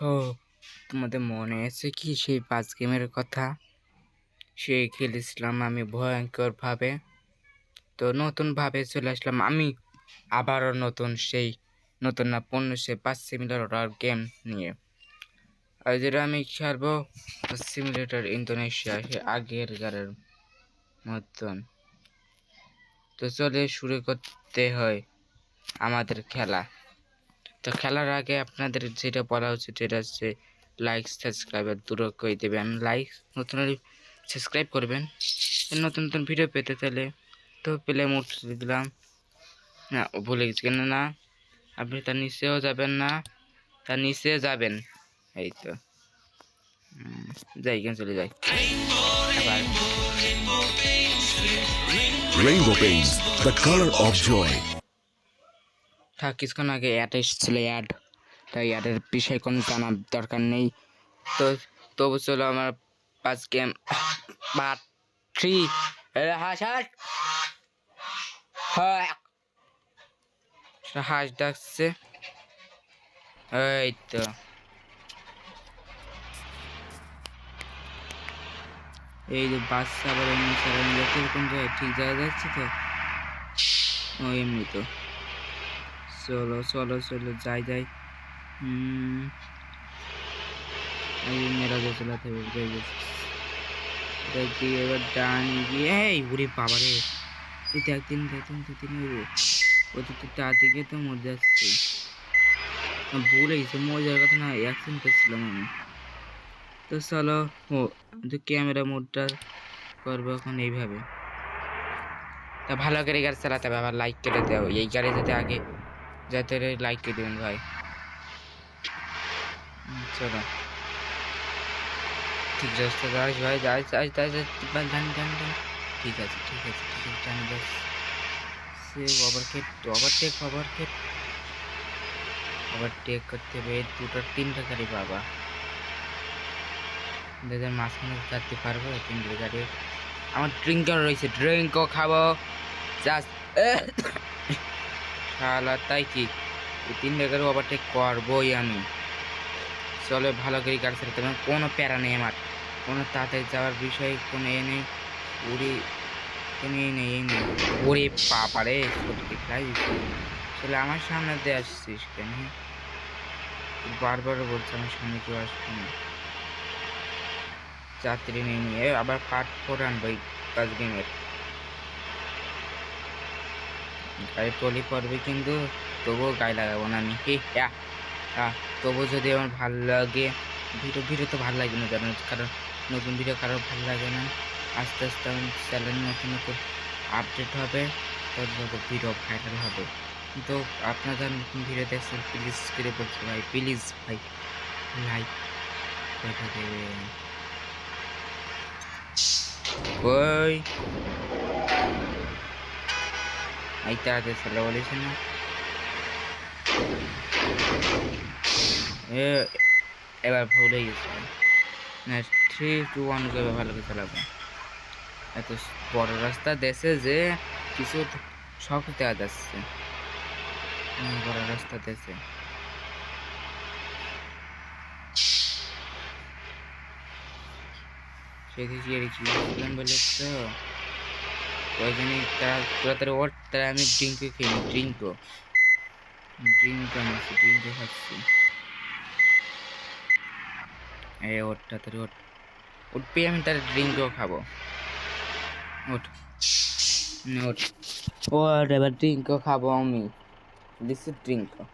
তো তোমাদের মনে আছে কি সেই 5 গেমের কথা? সে খেলেছিলাম আমি ভয়ঙ্কর ভাবে। তো নতুন ভাবে চলে আসলাম আমি আবারও নতুন না পণ্য সে 5 সিমিলার গেম নিয়ে। আর যেটা আমি খেলবো সিমিলেটর ইন্দোনেশিয়া, সে আগের গারের মতন। তো চলে শুরু করতে হয় আমাদের খেলা। তো খেলার আগে আপনাদের যেটা বলা উচিত সেটা হচ্ছে লাইক সাবস্ক্রাইব আর দূর করে দেবেন। লাইক নতুন সাবস্ক্রাইব করবেন নতুন নতুন ভিডিও পেতে চাইলে। তো পেলে মোট দিলাম না, ভুলে গেছি কেন না, আপনি তার নিচেও যাবেন না, তার নিচে যাবেন। এই তো যাই, কেন চলে যাই আবার। Rainbow Paints, the color of joy. কিছুক্ষণ আগে অ্যাড এসেছিল, তাই অ্যাডের বিষয়ে কোনো জানার দরকার নেই। তো তবু চলো আমার 5 গেম পার্ট 3 হাঁস ডাকছে। এই তো এই যে বাচ্চা আবার এমনি এরকম যায়, ঠিক জায়গায় যাচ্ছে তো। ও এমনি তো চলো চলো চলো যাই যাই। মেরা যে চালাতে হবে দেখি এবার ডান গিয়ে। এই উড়ে বাবা রে, এই দেখদিন ও তো দিকে তো মরে যাচ্ছে। ভুলে গেছি মরে যাওয়ার কথা না, অ্যাক্সিডেন্ট করছিলাম আমি। তো চলো ক্যামেরা মোডটা করবো এখন এইভাবে। তা ভালো করে গাড়ি চালাতে হবে, আবার লাইক কেটে দেও। এই গাড়ি যাতে আগে যাতে লাইক কেটে দেবেন ভাই। চলো ঠিক রাস্তা যাস ভাই, যাই যাই যাই যাই, ডান ডান ডান। ঠিক আছে ঠিক আছে ঠিক আছে, ডান যাস। সে ওভারটেক করতে হবে। দুটো 3টা গাড়ি বাবা, যাদের মাঝখানে চারতে পারবো 3টে গাড়ি। আমার ড্রিঙ্কার রয়েছে, ড্রিঙ্কও খাবো জাস্ট। শালা তাই কি এই 3টে গাড়ি ওভারটেক করবোই আমি। চলো ভালো করে গাড়ি চালাতে হবে, কোনো প্যারা নেই আমার, কোনো তাড়াতাড়ি যাওয়ার বিষয় কোনো এ নেই। উড়ি কোনো এই নেই ওরে পাপারে চলে আমার সামনে দিয়ে আসছিস কেন? বারবার বলছে আমার সামনে কেউ আসবে না, যাত্রী নিয়ে নিয়ে আবার পার্ট 4 আনবো এই 5 গেমের। গাড়ি টলি পড়বে কিন্তু তবুও গায়ে লাগাবো না আমি। তবু যদি আমার ভালো লাগে ভিডিও তো ভালো লাগবে না, কারণ নতুন ভিডিও কারো ভালো লাগে না। আস্তে আস্তে আমার চ্যানেল নতুন নতুন আপডেট হবে, তত ভিডিও ভাইরাল হবে। কিন্তু আপনারা নতুন ভিডিও দেখছেন প্লিজ করে বলছি ভাই, প্লিজ ভাই লাইক করে দেবেন। ওই এই তাড়াতাড়ি চলে বলেছি না। এবার ভুল হয়ে গেছে না, 3, 2, 1 করে ভালো করে চালাবো। এত বড় রাস্তা দেশে যে কিছু শখ দেওয়া যাচ্ছে, বড় রাস্তা দেশে। সেদিকে আর কি বললাম বলে তো ওই জন্য তাড়াতাড়ি ওর তারা আমি ড্রিঙ্কও খেয়ে ড্রিঙ্কও আনছি, ড্রিঙ্কও খাচ্ছি। এই ওর তাড়াতাড়ি ওট পেয়ে আমি তার ড্রিঙ্কও খাবো। ওঠ ওঠ ও এবার ড্রিঙ্কও খাবো আমি, দিচ্ছি ড্রিঙ্কও।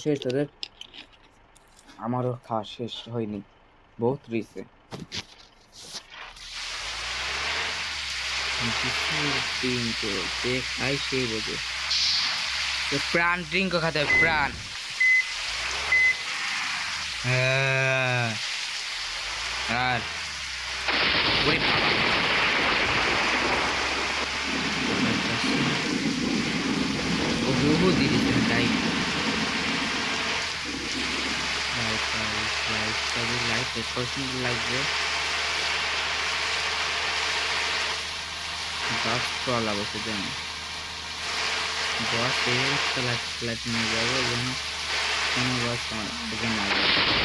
শেষ তোদের? আমারও খাওয়া শেষ হয়নি, বহুত রয়েছে। যে খাই সেই বোঝে, প্রাণ ড্রিঙ্কও খাতে হবে, প্রাণ। আর ওরে বাবা ওহো দিদি লাইক লাইক লাগবে দশ টলা বসে দেন দশ ফ্লাইট নিয়ে যাবো যেন কোনো বাস আমার আগে না যাবে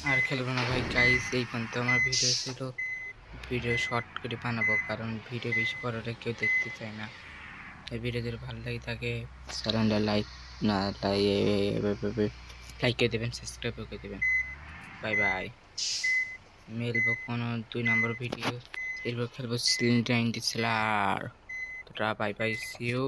আর খেলবো না ভাই গাইস এই পর্যন্ত আমার ভিডিও ছিল ভিডিও শর্ট করে বানাবো কারণ ভিডিও বেশি বড়টা কেউ দেখতে চায় না এই ভিডিও যদি ভালো লাগে থাকে চ্যানেলটা লাইক না লাইক করে দেবেন সাবস্ক্রাইব করে দেবেন বাই বাই মেলবো কোনো 2 নম্বর ভিডিও এরপর খেলবো সিলিন্ডার ইন্ডিসেলার তো বাই বাই সি ইউ